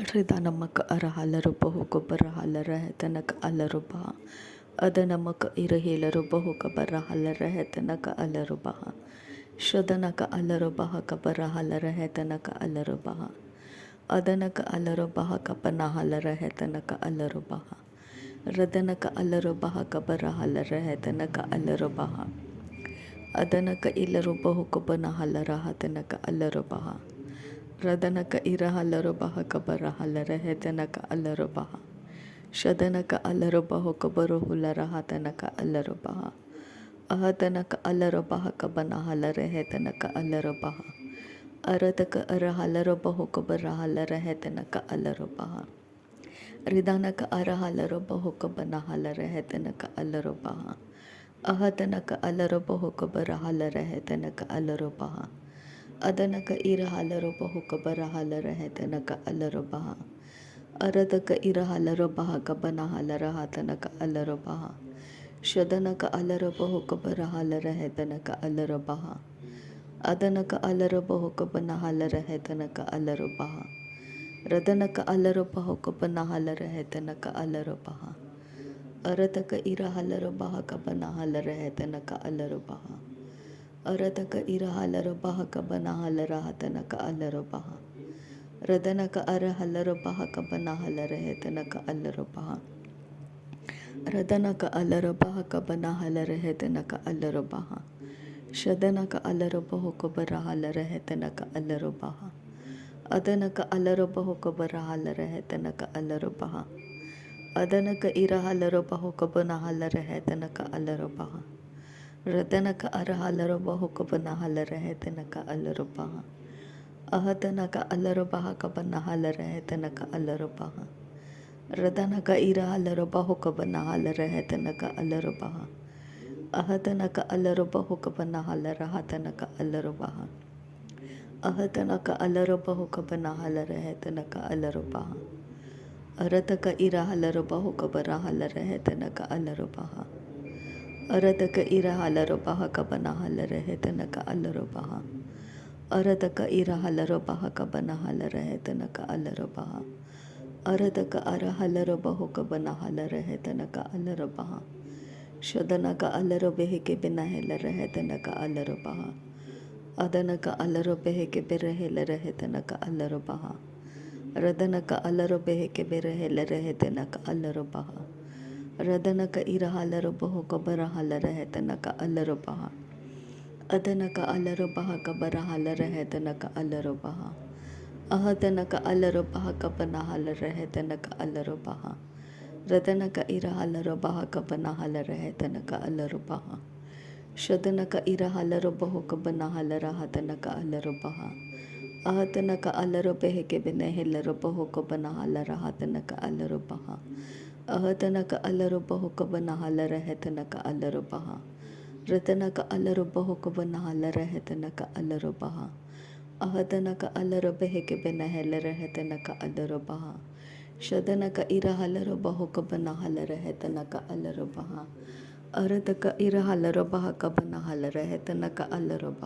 ರಿದನಮಕ ಅರಹಲರು ಬಹುಕೊಬ್ಬರಹಲರಹೆತನಕ ಅಲರುಬ ಅದನಮಕ ಇರಹೇಲರು ಬಹುಕಬರಹಲರಹೆತನಕ ಅಲರುಬ ಶದನಕ ಅಲರುಬಹ ಕಬರಹಲರಹೆತನಕ ಅಲರುಬ ಅದನಕ ಅಲರುಬಹ ಕಪನಹಲರಹೆತನಕ ಅಲರುಬ ರದನಕ ಅಲರುಬಹ ಕಬರಹಲರಹೆತನಕ ಅಲರುಬ ಅದನಕ ಇಲರು ಬಹುಕೊಬನಹಲರಹತನಕ ಅಲರುಬ ರದನಕ ಇರಹಲರುಬಹ ಕಬರಹಲರಹೆತನಕ ಅಲರುಬ ಶದನಕ ಅಲರುಬಹ ಕಬರುಹುಲರಹತನಕ ಅಲರುಬ ಅಹತನಕ ಅಲರುಬಹ ಕಬನಹಲರಹೆತನಕ ಅಲರುಬ ಅರತಕ ಅರಹಲರುಬಹ ಕಬರಹಲರಹೆತನಕ ಅಲರುಬ ರಿದನಕ ಅರಹಲರುಬಹ ಕಬನಹಲರಹೆತನಕ ಅಲರುಬ ಅಹತನಕ ಅಲರುಬಹ ಕಬರಹಲರಹೆತನಕ ಅಲರುಬ ಅದನಕ ಇರಹಲರುಬಹ ಕಬರಹಲರಹೆತನಕ ಅಲರುಬ ಅರದಕ ಇರಹಲರುಬಹ ಕಬನಹಲರಹತನಕ ಅಲರುಬ ಶದನಕ ಅಲರುಬಹ ಕಬರಹಲರಹೆತನಕ ಅಲರುಬ ಅದನಕ ಅಲರುಬಹ ಕಬನಹಲರಹೆತನಕ ಅಲರುಬ ರದನಕ ಅಲರುಬಹ ಕಬನಹಲರಹೆತನಕ ಅಲರುಬ ಅರತಕ ಇರಹಲರುಬಹ ಕಬನಹಲರಹೆತನಕ ಅಲರುಬ ಅರತಕ ಇರಹಲರುಬಹ ಕಬನಹಲರಹತನಕ ಅಲರುಬ ರದನಕ ಅರಹಲರುಬಹ ಕಬನಹಲರಹೆತನಕ ಅಲರುಬ ರದನಕ ಅಲರುಬಹ ಕಬನಹಲರಹೆತನಕ ಅಲರುಬ ಶದನಕ ಅಲರುಬಹ ಕಬರಹಲರಹೆತನಕ ಅಲರುಬ ಅದನಕ ಅಲರುಬಹ ಕಬರಹಲರಹೆತನಕ ಅಲರುಬ ಅದನಕ ಇರಹಲರುಬಹ ಕಬನಹಲರಹೆತನಕ ಅಲರುಬ ರದನಕ ಅರಹಲರುಬಹ ಕಬನಹಲರಹೆತನಕ ಅಲರುಬ ಅಹತನಕ ಅಲರುಬಹ ಕಬನಹಲರಹೆತನಕ ಅಲರುಬ ರದನಕ ಇರಹಲರುಬಹ ಕಬನಹಲರಹೆತನಕ ಅಲರುಬ ಅಹತನಕ ಅಲರುಬಹ ಕಬನಹಲರಹತನಕ ಅಲರುಬ ಅಹತನಕ ಅಲರುಬಹ ಕಬನಹಲರಹೆತನಕ ಅಲರುಬ ಅರತಕ ಇರಹಲರುಬಹ ಕಬರಹಲರಹೆತನಕ ಅಲರುಬ ಅರತಕ ಇರಹಲರುಬಹ ಕಬನಹಲರಹೆತನಕ ಅಲರುಬ ಅರತಕ ಇರಹಲರುಬಹ ಕಬನಹಲರಹೆತನಕ ಅಲರುಬ ಅರತಕ ಅರಹಲರುಬಹ ಕಬನಹಲರಹೆತನಕ ಅಲರುಬ ಶದನಕ ಅಲರುಬೆಹಕೆ ಬೆನಹಲರಹೆತನಕ ಅಲರುಬ ಅದನಕ ಅಲರುಬೆಹಕೆ ಬೆರಹೆಲರಹೆತನಕ ಅಲರುಬ ರದನಕ ಅಲರುಬೆಹಕೆ ಬೆರಹೆಲರಹೆತನಕ ಅಲರುಬ ರದನಕ ಇರಹಲರುಬಹ ಕಬರಹಲರಹೆತನಕ ಅಲರುಬ ಅದನಕ ಅಲರುಬಹ ಕಬರಹಲರಹೆತನಕ ಅಲರುಬ ಅಹತನಕ ಅಲರುಬಹ ಕಬನಹಲರಹೆತನಕ ಅಲರುಬ ರದನಕ ಇರಹಲರುಬಹ ಕಬನಹಲರಹೆತನಕ ಅಲರುಬ ಶದನಕ ಇರಹಲರುಬಹ ಕಬನಹಲರಹತನಕ ಅಲರುಬ ಅಹತನಕ ಅಲರುಬೆಹಕೆ ಬೆನಹೆಲರುಬಹ ಕಬನಹಲರಹತನಕ ಅಲರುಬ ಅಹತನಕ ಅಲರುಬಹ ಕಬನಹಲರಹೆತನಕ ಅಲರುಬ ರದನಕ ಅಲರುಬಹ ಕಬನಹಲರಹೆತನಕ ಅಲರುಬ ಅಹತನಕ ಅಲರುಬೆಹಕೆ ಬೆನಹೆಲರಹೆತನಕ ಅಲರುಬ ಶದನಕ ಇರಹಲರುಬಹ ಕಬನಹಲರಹೆತನಕ ಅಲರುಬ ಅರತಕ ಇರಹಲರುಬಹ ಕಬನಹಲರಹೆತನಕ ಅಲರುಬ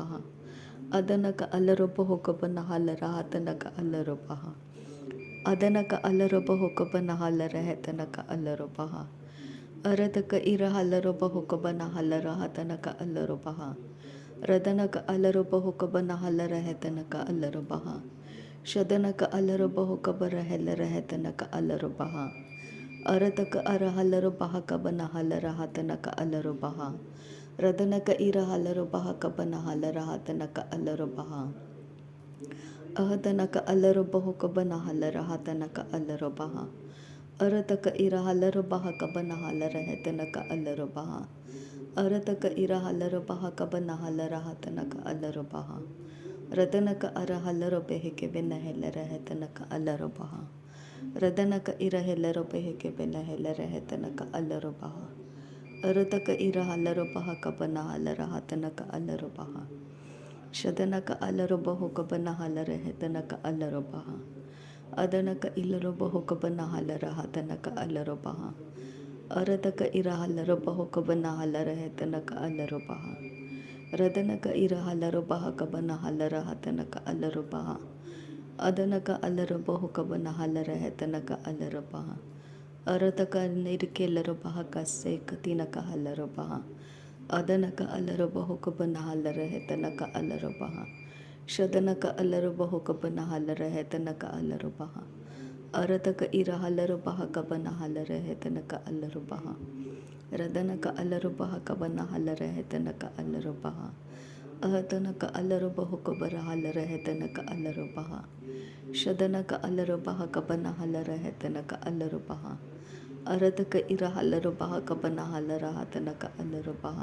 ಅದನಕ ಅಲರುಬಹ ಕಬನಹಲರಹತನಕ ಅಲರುಬ ಅದನಕ ಅಲರುಬಹ ಕಬನಹಲರಹೆತನಕ ಅಲರುಬ ಅರತಕ ಇರಹಲರುಬಹ ಕಬನಹಲರಹತನಕ ಅಲರುಬ ರದನಕ ಅಲರುಬಹ ಕಬನಹಲರಹೆತನಕ ಅಲರುಬ ಶದನಕ ಅಲರುಬಹ ಕಬರಹೆಲರಹೆತನಕ ಅಲರುಬ ಅರತಕ ಅರಹಲರುಬಹ ಕಬನಹಲರಹತನಕ ಅಲರುಬ ರದನಕ ಇರಹಲರುಬಹ ಕಬನಹಲರಹತನಕ ಅಲರುಬ ಅಹತನಕ ಅಲರುಬಹ ಕಬನಹಲರಹತನಕ ಅಲರುಬ ಅರತಕ ಇರಹಲರುಬಹ ಕಬನಹಲರಹೆತನಕ ಅಲರುಬ ಅರತಕ ಇರಹಲರುಬಹ ಕಬನಹಲರಹತನಕ ಅಲರುಬ ರದನಕ ಅರಹಲರುಬೆಹಕೆ ಬೆನಹೆಲರಹೆತನಕ ಅಲರುಬ ರದನಕ ಇರಹೆಲರುಬೆಹಕೆ ಬೆನಹೆಲರಹೆತನಕ ಅಲರುಬ ಅರತಕ ಇರಹಲರುಬಹ ಕಬನಹಲರಹತನಕ ಅಲರುಬ ಶದನಕ ಅಲರುಬಹ ಕಬನಹಲರಹೆತನಕ ಅಲರುಬ ಅದನಕ ಇಲರುಬಹ ಕಬನಹಲರಹತನಕ ಅಲರುಬ ಅರತಕ ಇರಹಲರುಬಹ ಕಬನಹಲರಹೆತನಕ ಅಲರುಬ ರದನಕ ಇರಹಲರುಬಹ ಕಬನಹಲರಹತನಕ ಅಲರುಬ ಅದನಕ ಅಲ್ಲರಬಹುಕ ಬನ ಹಲರಹ ತನಕ ಅಲ್ಲರಬಹ ಅರತಕ ನಿರ್ಕೆಲ್ಲರಬಹ ಕಸ್ಸೇಕ ತಿನಕ ಹಲ್ಲರಬಹ ಅದನಕ ಅಲ್ಲರಬಹುಕ ಬನ ಹಲ್ಲರಹ ತನಕ ಅಲ್ಲರಬಹ ಶದನಕ ಅಲ್ಲರಬಹುಕ ಬನ ಹಲ್ಲರಹ ತನಕ ಅಲ್ಲರಬಹ ಅರತಕ ಇರ ಹಲ್ಲರಬಹ ಕಬನ ಹಲ್ಲರಹ ತನಕ ಅಲ್ಲರಬಹ ರದನಕ ಅಲ್ಲರಬಹ ಕಬನ ಹಲ್ಲರಹ ತನಕ ಅಲ್ಲರಬಹ ಅಹತನಕ ಅಲ್ಲರಬಹುಕ ಬರ ಹಲ್ಲರಹ ತನಕ ಅಲ್ಲರಬಹ ಶದನಕ ಅಲ್ಲರಬಹ ಕಬನ ಹಲ್ಲರಹ ತನಕ ಅಲ್ಲರಬಹ ಅರತಕ ಇರ ಹಲ್ಲರಬಹ ಕಬನ ಹಲ್ಲರಹ ತನಕ ಅಲ್ಲರಬಹ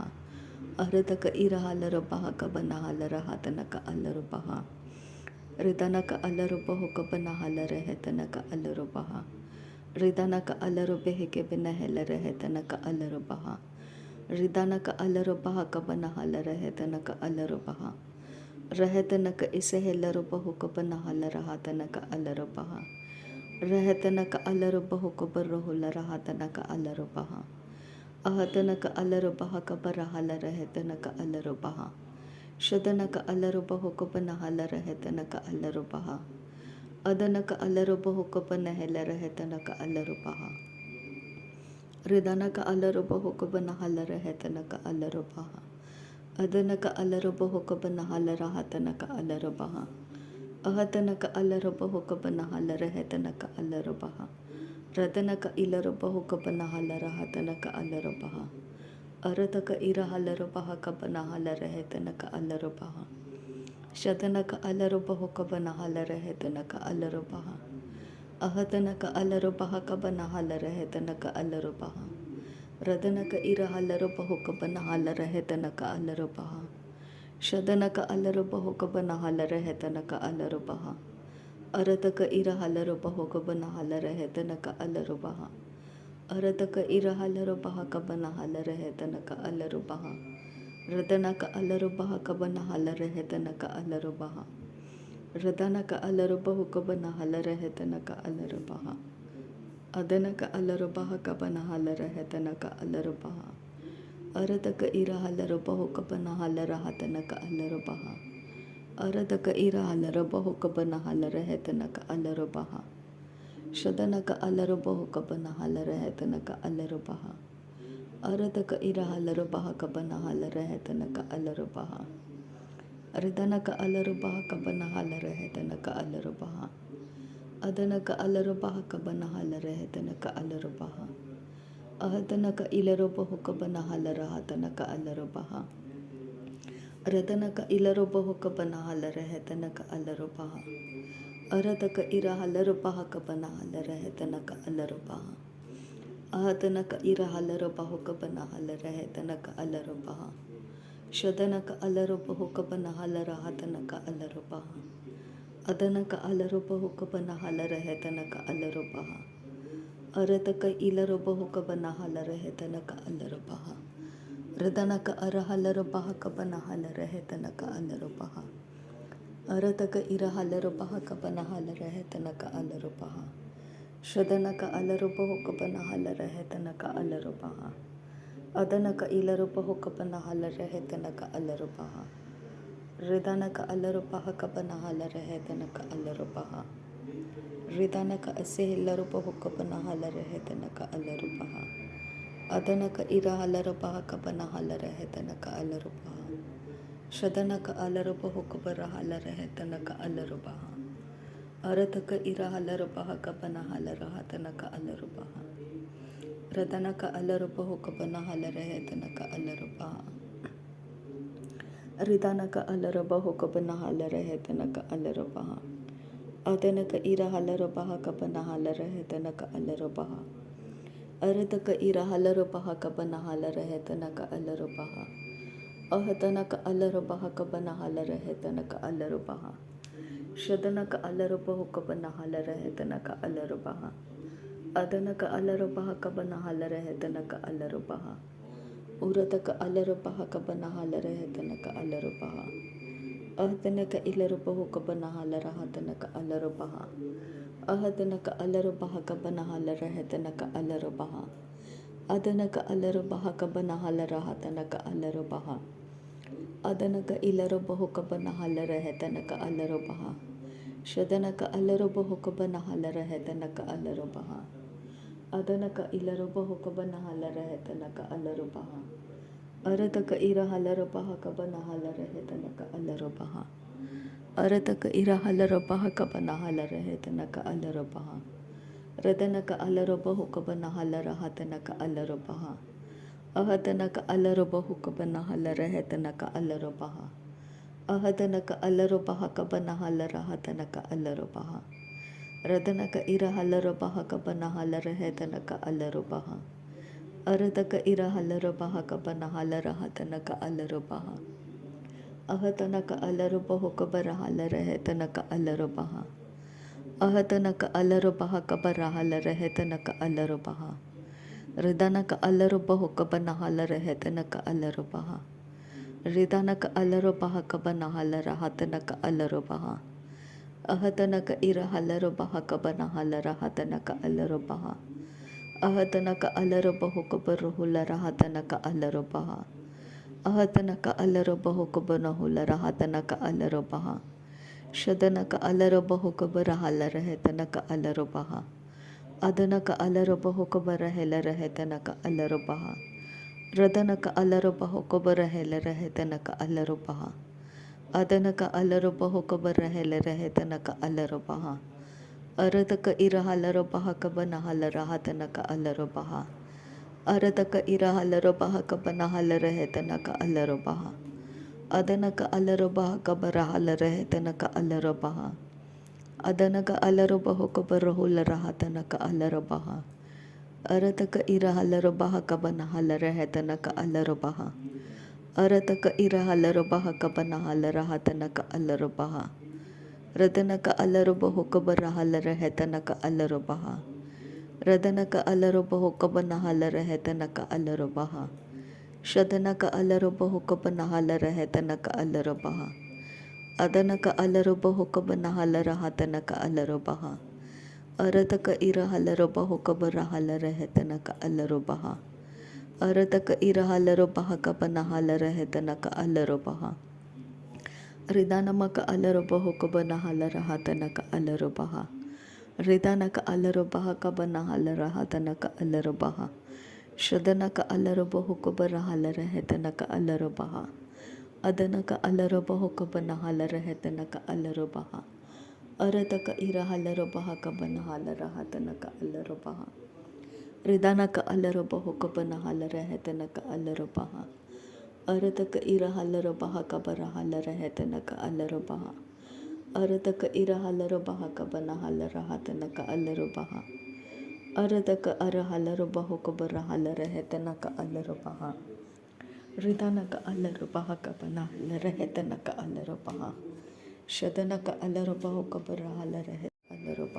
ಅರತಕ ಇರ ಹಲ್ಲರಬಹ ಕಬನ ಹಲ್ಲರಹ ತನಕ ಅಲ್ಲರಬಹ ರಿದನಕ ಅಲ್ಲರಬಹು ಕಬನ ಹಲ್ಲರಹ ತನಕ ಅಲ್ಲರಬಹ ರಿದನಕ ಅಲ್ಲರಬೆಹಕೆ ಬೆನ ಹೆಲ್ಲರಹ ತನಕ ಅಲ್ಲರಬಹ ರಿದನಕ ಅಲ್ಲರಬಹ ಕಬನ ಹಲ್ಲರಹ ತನಕ ಅಲ್ಲರಬಹ ರಹತನಕ ಇಸೆಹೆಲ್ಲರಬಹು ಕಬನ ಹಲ್ಲರಹ ತನಕ ಅಲ್ಲರಬಹ ರಹತನಕ ಅಲ್ಲರಬಹು ಕಬರ್ರಹುಲ್ಲರಹ ತನಕ ಅಲ್ಲರಬಹ ಅಹತನಕ ಅಲ್ಲರಬಹ ಕಬರ ಹಲ್ಲರಹ ತನಕ ಅಲ್ಲರಬಹ ಶದನಕ ಅಲ್ಲರಬಹು ಕಬನ ಹಲ್ಲರಹ ತನಕ ಅಲ್ಲರಬಹ ಅದನಕ ಅಲ್ಲರಬಹು ಕಬನ ಹೆಲ್ಲರಹ ತನಕ ಅಲ್ಲರಬಹ ರಿದನಕ ಅಲ್ಲರಬಹು ಕಬನ ಹಲ್ಲರಹ ತನಕ ಅಲ್ಲರಬಹ ಅದನಕ ಅಲ್ಲರಬಹು ಕಬನ ಹಲ್ಲರಹ ತನಕ ಅಲ್ಲರಬಹ ಅಹತನಕ ಅಲ್ಲರಬಹು ಕಬನ ಹಲ್ಲರಹ ತನಕ ಅಲ್ಲರಬಹ ರದನಕ ಇಲ್ಲರಬಹು ಕಬನ ಹಲ್ಲರಹ ತನಕ ಅಲ್ಲರಬಹ ಅರತಕ ಇರ ಹಲ್ಲರಬಹ ಕಬನ ಹಲ್ಲರಹ ತನಕ ಅಲ್ಲರಬಹ ಶದನಕ ಅಲ್ಲರಬಹು ಕಬನ ಹಲ್ಲರಹ ತನಕ ಅಲ್ಲರಬಹ ಅಹತನಕ ಅಲ್ಲರಬಹ ಕಬನ ಹಲ್ಲರಹ ತನಕ ಅಲ್ಲರಬಹ ರದನಕ ಇರ ಹಲ್ಲರಬಹು ಕಬನ ಹಲ್ಲರಹ ತನಕ ಅಲ್ಲರಬಹ ಶದನಕ ಅಲ್ಲರಬಹು ಕಬನ ಹಲ್ಲರಹ ತನಕ ಅಲ್ಲರಬಹ ಅರತಕ ಇರ ಹಲ್ಲರಬಹು ಕಬನ ಹಲ್ಲರಹ ತನಕ ಅಲ್ಲರಬಹ ಅರತಕ ಇರ ಹಲ್ಲರಬಹ ಕಬನ ಹಲ್ಲರಹ ತನಕ ಅಲ್ಲರಬಹ ರದನಕ ಅಲ್ಲರಬಹ ಕಬನ ಹಲ್ಲರಹ ತನಕ ಅಲ್ಲರಬಹ ರದನಕ ಅಲ್ಲರಬಹು ಕಬನ ಹಲ್ಲರಹ ತನಕ ಅಲ್ಲರಬಹ ಅದನಕ ಅಲ್ಲರಬಹ ಕಬನ ಹಲ್ಲರಹ ತನಕ ಅಲ್ಲರಬಹ ಅರತಕ ಇರ ಹಲ್ಲರಬಹು ಕಬನ ಹಲ್ಲರಹ ತನಕ ಅಲ್ಲರಬಹ ಅರತಕ ಇರ ಹಲ್ಲರಬಹು ಕಬನ ಹಲ್ಲರಹ ತನಕ ಅಲ್ಲರಬಹ ಶದನಕ ಅಲ್ಲರಬಹು ಕಬನ ಹಲ್ಲರಹ ತನಕ ಅಲ್ಲರಬಹ ಅರತಕ ಇರ ಹಲ್ಲರಬಹ ಕಬನ ಹಲ್ಲರಹ ತನಕ ಅಲ್ಲರಬಹ ರಿದನಕ ಅಲ್ಲರಬಹ ಕಬನ ಹಲ್ಲರಹ ತನಕ ಅಲ್ಲರಬಹ ಅದನಕ ಅಲ್ಲರಬಹ ಕಬನ ಹಲ್ಲರಹ ತನಕ ಅಲ್ಲರಬಹ ಅಹತನಕ ಇಲರಬಹು ಕಬನ ಹಲ್ಲರಹ ತನಕ ಅಲ್ಲರಬಹ ರದನಕ ಇಲರಬಹು ಕಬನ ಹಲ್ಲರಹ ತನಕ ಅಲ್ಲರಬಹ ಅರತಕ ಇರ ಹಲ್ಲರಬಹ ಕಬನ ಹಲ್ಲರಹ ತನಕ ಅಲ್ಲರಬಹ ಅಹತನಕ ಇರ ಹಲ್ಲರಬಹು ಕಬನ ಹಲ್ಲರಹ ತನಕ ಅಲ್ಲರಬಹ ಶದನಕ ಅಲ್ಲರಬಹು ಕಬನ ಹಲ್ಲರಹ ತನಕ ಅಲ್ಲರಬಹ ಅದನಕ ಅಲ್ಲರಬಹು ಕಬನ ಹಲ್ಲರಹ ತನಕ ಅಲ್ಲರಬಹ ಅರತಕ ಇಲರಬಹು ಕಬನ ಹಲ್ಲರಹ ತನಕ ಅಲ್ಲರಬಹ ರದನಕ ಅರ ಹಲ್ಲರಬಹ ಕಬನ ಹಲ್ಲರಹ ತನಕ ಅಲ್ಲರಬಹ ಅರತಕ ಇರ ಹಲ್ಲರಬಹ ಕಬನ ಹಲ್ಲರಹ ತನಕ ಅಲ್ಲರಬಹ ಶದನಕ ಅಲ್ಲರಬಹು ಕಬನ ಹಲ್ಲರಹ ತನಕ ಅಲ್ಲರಬಹ ಅದನಕ ಇಲರಬಹು ಕಬನ ಹಲ್ಲರಹ ತನಕ ಅಲ್ಲರಬಹ ರಿದನಕ ಅಲ್ಲರಬಹ ಕಬನ ಹಲ್ಲರಹ ತನಕ ಅಲ್ಲರಬಹ ರಿದನಕ ಅಸೆಹೆಲ್ಲರಬಹು ಕಬನ ಹಲ್ಲರಹ ತನಕ ಅಲ್ಲರಬಹ ಅದನಕ ಇರ ಹಲ್ಲರಬಹ ಕಬನ ಹಲ್ಲರಹ ತನಕ ಅಲ್ಲರಬಹ ಶದನಕ ಅಲ್ಲರಬಹು ಕಬರ ಹಲ್ಲರಹ ತನಕ ಅಲ್ಲರಬಹ ಅರತಕ ಇರ ಹಲ್ಲರಬಹ ಕಬನ ಹಲ್ಲರಹ ತನಕ ಅಲ್ಲರಬಹ ರದನಕ ಅಲ್ಲರಬಹು ಕಬನ ಹಲ್ಲರಹ ತನಕ ಅಲ್ಲರಬಹ ರಿದನಕ ಅಲ್ಲರಬಹು ಕಬನ ಹಲ್ಲರಹ ತನಕ ಅಲ್ಲರಬಹ ಅದನಕ ಇರ ಹಲ್ಲರಬಹ ಕಬನ ಹಲ್ಲರಹ ತನಕ ಅಲ್ಲರಬಹ ಅರತಕ ಇರ ಹಲ್ಲರಬಹ ಕಬನ ಹಲ್ಲರಹ ತನಕ ಅಲ್ಲರಬಹ ಅಹತನಕ ಅಲ್ಲರಬಹ ಕಬನ ಹಲ್ಲರಹ ತನಕ ಅಲ್ಲರಬಹ ಶದನಕ ಅಲ್ಲರಬಹು ಕಬನ ಹಲ್ಲರಹ ತನಕ ಅಲ್ಲರಬಹ ಅದನಕ ಅಲ್ಲರಬಹ ಕಬನ ಹಲ್ಲರಹ ತನಕ ಅಲ್ಲರಬಹ ಉರತಕ ಅಲ್ಲರಬಹ ಕಬನ ಹಲ್ಲರಹ ತನಕ ಅಲ್ಲರಬಹ ಅಹತನಕ ಇಲರಬಹು ಕಬನ ಹಲ್ಲರಹ ತನಕ ಅಲ್ಲರಬಹ ಅಹತನಕ ಅಲ್ಲರಬಹ ಕಬನ ಹಲ್ಲರಹ ತನಕ ಅಲ್ಲರಬಹ ಅದನಕ ಅಲ್ಲರಬಹ ಕಬನ ಹಲ್ಲರಹ ತನಕ ಅಲ್ಲರಬಹ ಅದನಕ ಇಲರಬಹು ಕಬನ ಹಲ್ಲರಹ ತನಕ ಅಲ್ಲರಬಹ ಶದನಕ ಅಲ್ಲರೊಬ್ಬ ಹೊಕಬನ ಹಲರ ಹೆತನಕ ಅಲ್ಲರೊಬ್ಬ ಅದನಕ ಇಲ್ಲರೊಬ್ಬ ಹೊಕಬನ ಹಲರ ಹೆತನಕ ಅಲ್ಲರೊಬ್ಬ ಅರತಕ ಇರ ಹಲರೊಬ್ಬ ಹಕಬನ ಹಲರ ಹೆತನಕ ಅಲ್ಲರೊಬ್ಬ ಅರತಕ ಇರ ಹಲರೊಬ್ಬ ಹಕಬನ ಹಲರ ಹೆತನಕ ಅಲ್ಲರೊಬ್ಬ ರದನಕ ಅಲ್ಲರೊಬ್ಬ ಹೊಕಬನ ಹಲರ ಹತನಕ ಅಲ್ಲರೊಬ್ಬ ಅಹತನಕ ಅಲ್ಲರೊಬ್ಬ ಹೊಕಬನ ಹಲರ ಹೆತನಕ ಅಲ್ಲರೊಬ್ಬ ಅಹತನಕ ಅಲ್ಲರೊಬ್ಬ ಹಕಬನ ಹಲರ ಹತನಕ ಅಲ್ಲರೊಬ್ಬ ರದನಕ ಇರ ಹಲರೊಬ್ಬ ಹಕಬನ ಹಲರ ಹೆತನಕ ಅಲ್ಲರೊಬ್ಬ ಅರತಕ ಇರ ಹಲರೊಬ್ಬ ಹಕಬನ ಹಲರ ಹತನಕ ಅಲ್ಲರೊಬ್ಬ ಅಹತನಕ ಅಲ್ಲರೊಬ್ಬ ಹೊಕಬರ ಹಲರ ಹೆತನಕ ಅಲ್ಲರೊಬ್ಬ ಅಹತನಕ ಅಲ್ಲರೊಬ್ಬ ಹಕಬರ ಹಲರ ಹೆತನಕ ಅಲ್ಲರೊಬ್ಬ ರಿದನಕ ಅಲ್ಲರೊಬ್ಬ ಹೊಕಬನ ಹಲರ ಹೆತನಕ ಅಲ್ಲರೊಬ್ಬ ರಿದನಕ ಅಲ್ಲರೊಬ್ಬ ಹಕಬನ ಹಲರ ಹತನಕ ಅಲ್ಲರೊಬ್ಬ ಅಹತನಕ ಇರ ಹಲರೊಬ್ಬ ಹಕಬನ ಹಲರ ಹತನಕ ಅಲ್ಲರೊಬ್ಬ ಅಹತನಕ ಅಲ್ಲರೊಬ್ಬ ಹೊಕಬರ ಹುಲರ ಹತನಕ ಅಲ್ಲರೊಬ್ಬ ಅಹತನಕ ಅಲ್ಲರೊಬ್ಬ ಹೊಕಬನ ಹುಲರ ಹತನಕ ಅಲ್ಲರೊಬ್ಬ ಶದನಕ ಅಲ್ಲರೊಬ್ಬ ಹೊಕಬರ ಹಲರ ಹೆತನಕ ಅಲ್ಲರೊಬ್ಬ ಅದನಕ ಅಲ್ಲರೊಬ್ಬ ಹೊಕಬರ ಹೆಲರ ಹೆತನಕ ಅಲ್ಲರೊಬ್ಬ ರದನಕ ಅಲ್ಲರೊಬ್ಬ ಹೊಕಬರ ಹೆಲರ ಹೆತನಕ ಅಲ್ಲರೊಬ್ಬ ಅದನಕ ಅಲ್ಲರೊಬ್ಬ ಹೊಕಬರ ಹೆಲರ ಹೆತನಕ ಅಲ್ಲರೊಬ್ಬ ಅರತಕ ಇರ ಹಲರೊಬ್ಬ ಹಕಬನ ಹಲರ ಹತನಕ ಅಲ್ಲರೊಬ್ಬ ಅರತಕ ಇರ ಹಲರೊಬ್ಬ ಹಕಬನ ಹಲರ ಹೆತನಕ ಅಲ್ಲರೊಬ್ಬ ಅದನಕ ಅಲ್ಲರೊಬ್ಬ ಹಕಬರ ಹಲರ ಹೆತನಕ ಅಲ್ಲರೊಬ್ಬ ಅದನಕ ಅಲ್ಲರೊಬ್ಬ ಹೊಕಬರ ಹುಲರ ಹತನಕ ಅಲ್ಲರೊಬ್ಬ ಅರತಕ ಇರ ಹಲರೊಬ್ಬ ಹಕಬನ ಹಲರ ಹೆತನಕ ಅಲ್ಲರೊಬ್ಬ ಅರತಕ ಇರ ಹಲರೊಬ್ಬ ಹಕಬನ ಹಲರ ಹತನಕ ಅಲ್ಲರೊಬ್ಬ ರದನಕ ಅಲ್ಲರೊಬ್ಬ ಹೊಕಬರ ಹಲರ ಹೆತನಕ ಅಲ್ಲರೊಬ್ಬ ರದನಕ ಅಲ್ಲರೊಬ್ಬ ಹೊಕಬನ ಹಲರ ಹೆತನಕ ಅಲ್ಲರೊಬ್ಬ ಶದನಕ ಅಲ್ಲರೊಬ್ಬ ಹೊಕಬನ ಹಲರ ಹೆತನಕ ಅಲ್ಲರೊಬ್ಬ ಅದನಕ ಅಲ್ಲರೊಬ್ಬ ಹೊಕಬನ ಹಲರ ಹತನಕ ಅಲ್ಲರೊಬ್ಬ ಅರತಕ ಇರ ಹಲರೊಬ್ಬ ಹೊಕಬರ ಹಲರ ಹೆತನಕ ಅಲ್ಲರೊಬ್ಬ ಅರತಕ ಇರ ಹಲರೊಬ್ಬ ಹಕಬನ ಹಲರ ಹೆತನಕ ಅಲ್ಲರೊಬ್ಬ ರಿದಾನಮಕ ಅಲ್ಲರೊಬ್ಬ ಹೊಕಬನ ಹಲರ ಹತನಕ ಅಲ್ಲರೊಬ್ಬ ರಿದಾನಕ ಅಲ್ಲರೊಬ್ಬ ಹಕಬನ ಹಲರ ಹತನಕ ಅಲ್ಲರೊಬ್ಬ ಶದನಕ ಅಲ್ಲರೊಬ್ಬ ಹೊಕಬರ ಹಲರ ಹೆತನಕ ಅಲ್ಲರೊಬ್ಬ ಅದನಕ ಅಲ್ಲರೊಬ್ಬ ಹೊಕಬನ ಹಲರ ಹೆತನಕ ಅಲ್ಲರೊಬ್ಬ ಅರತಕ ಇರ ಹಲರೊಬ್ಬ ಹಕಬನ ಹಲರ ಹತನಕ ಅಲ್ಲರೊಬ್ಬ ರಿದಾನಕ ಅಲ್ಲರೊಬ್ಬ ಹೊಕಬನ ಹಲರ ಹೆತನಕ ಅಲ್ಲರೊಬ್ಬ ಅರತಕ ಇರ ಹಲರೊಬ್ಬ ಹಕಬರ ಹಲರ ಹೆತನಕ ಅಲ್ಲರೊಬ್ಬ ಅರತಕ ಇರ ಹಲರೊಬ್ಬ ಹಕಬನ ಹಲರ ಹತನಕ ಅಲ್ಲರೊಬ್ಬ ಅರತಕ ಅರ ಹಲರೊಬ್ಬ ಹೊಕಬರ ಹಲರ ಹೆತನಕ ಅಲ್ಲರೊಬ್ಬ ರಿದಾನಕ ಅಲ್ಲರೊಬ್ಬ ಹಕಬನ ಹಲರ ಹೆತನಕ ಅಲ್ಲರೊಬ್ಬ ಶದನಕ ಅಲ್ಲರೊಬ್ಬ ಹೊಕಬರ ಹಲರ ಅಲ್ಲರೊಬ್ಬ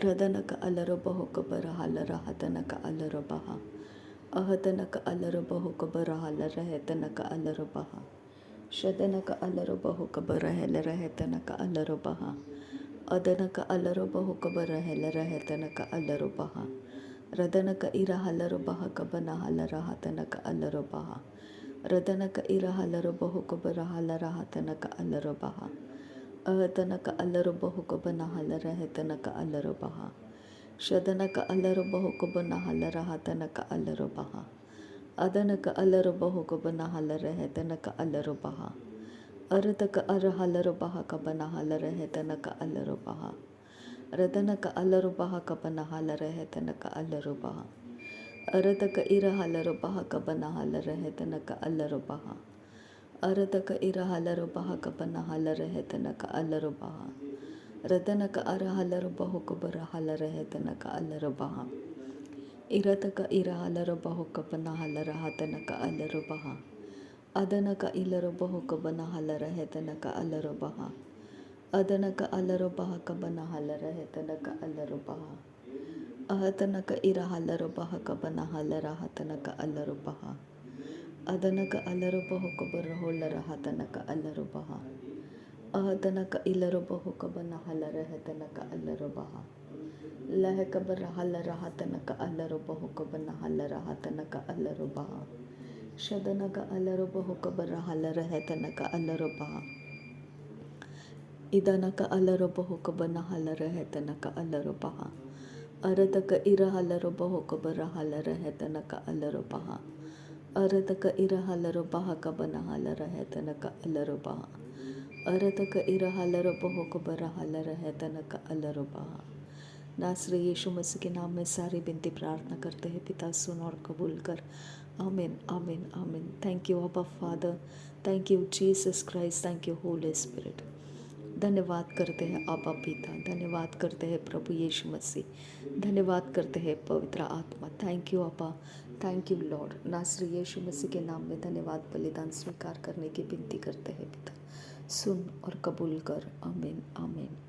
ರದನಕ ಅಲ್ಲರೊಬ್ಬ ಹೊಕಬರ ಹಲರ ಹತನಕ ಅಲ್ಲರೊಬ್ಬ ಅಹತನಕ ಅಲ್ಲರೊಬ್ಬ ಹೊಕಬರ ಹಲರ ಹೆತನಕ ಅಲ್ಲರೊಬ್ಬ ಶದನಕ ಅಲ್ಲರೊಬ್ಬ ಹೊಕಬರ ಹೆಲರ ಹೆತನಕ ಅಲ್ಲರೊಬ್ಬ ಅದನಕ ಅಲ್ಲರೊಬ್ಬ ಹೊಕಬರ ಹೆಲರ ಹೆತನಕ ಅಲ್ಲರೊಬ್ಬ ರದನಕ ಇರ ಹಲರೊಬ್ಬ ಹಕಬನ ಹಲರ ಹತನಕ ಅಲ್ಲರೊಬ್ಬ ರದನಕ ಇರ ಹಲರೊಬ್ಬ ಹೊಕಬರ ಹಲರ ಹತನಕ ಅಲ್ಲರೊಬ್ಬ ಅಹತನಕ ಅಲ್ಲರೊಬ್ಬ ಹೊಕಬನ ಹಲರ ಹೆತನಕ ಅಲ್ಲರೊಬ್ಬ ಶದನಕ ಅಲ್ಲರೊಬ್ಬ ಹೊಕಬನ ಹಲರ ಹತನಕ ಅಲ್ಲರೊಬ್ಬ ಅದನಕ ಅಲ್ಲರೊಬ್ಬ ಹೊಕಬನ ಹಲರ ಹೆತನಕ ಅಲ್ಲರೊಬ್ಬ ಅರತಕ ಅರ ಹಲರೊಬ್ಬ ಹಕಬನ ಹಲರ ಹೆತನಕ ಅಲ್ಲರೊಬ್ಬ ರದನಕ ಅಲ್ಲರೊಬ್ಬ ಹಕಬನ ಹಲರ ಹೆತನಕ ಅಲ್ಲರೊಬ್ಬ ಅರತಕ ಇರ ಹಲರೊಬ್ಬ ಹಕಬನ ಹಲರ ಹೆತನಕ ಅಲ್ಲರೊಬ್ಬ ಅರತಕ ಇರ ಹಲರೊಬ್ಬ ಹಕಬನ ಹಲರ ಹೆತನಕ ಅಲ್ಲರೊಬ್ಬ ರದನಕ ಅರ ಹಲರೊಬ್ಬ ಹೊಕಬರ ಹಲರ ಹೆತನಕ ಅಲ್ಲರೊಬ್ಬ ಇರತಕ ಇರ ಹಲರೊಬ್ಬ ಹೊಕಬನ ಹಲರ ಹತನಕ ಅಲ್ಲರೊಬ್ಬ ಅದನಕ ಇಲ್ಲರೊಬ್ಬ ಹೊಕಬನ ಹಲರ ಹೆತನಕ ಅಲ್ಲರೊಬ್ಬ ಅದನಕ ಅಲ್ಲರೊಬ್ಬ ಹಕಬನ ಹಲರ ಹೆತನಕ ಅಲ್ಲರೊಬ್ಬ ಅಹತನಕ ಇರ ಹಲರೊಬ್ಬ ಹಕಬನ ಹಲರ ಹತನಕ ಅಲ್ಲರೊಬ್ಬ ಅದನಕ ಅಲ್ಲರೊಬ್ಬ ಹೊಕಬರ ಹುಲರ ಹತನಕ ಅಲ್ಲರೊಬ್ಬ ಅಹತನಕ ಇಲ್ಲರೊಬ್ಬ ಹೊಕಬನ ಹಲರ ಹೆತನಕ ಅಲ್ಲರೊಬ್ಬ ಲಹಕಬರ ಹಲರ ಹತನಕ ಅಲ್ಲರೊಬ್ಬ ಹೊಕಬನ ಹಲರ ಹತನಕ ಅಲ್ಲರೊಬ್ಬ ಶದನಕ ಅಲ್ಲರೊಬ್ಬ ಹೊಕಬರ ಹಲರ ಹೆತನಕ ಅಲ್ಲರೊಬ್ಬ Idanaka alarobohoko banahalarehetanaka alarobaha. Aradaka irahalarabohoko barahalarehetanaka alarobaha. Aradaka irahalarabohaka banahalarehetanaka alarobaha. Aradaka irahalarabohoko barahalarehetanaka alarobaha. Nasre यीशु मसीह के नाम में सारी विनती प्रार्थना करते हैं पिता, सुन और कबूल कर। आमीन आमीन आमीन। थैंक यू अब्बा father, thank you Jesus Christ, thank you Holi spirit. धन्यवाद करते हैं अब्बा पिता, धन्यवाद करते हैं प्रभु यीशु मसीह, धन्यवाद करते हैं पवित्र आत्मा। थैंक यू अब्बा, थैंक यू लॉर्ड। नासरी यीशु मसीह के नाम में धन्यवाद बलिदान स्वीकार करने की विनती करते हैं पिता, सुन और कबूल कर। आमीन आमीन।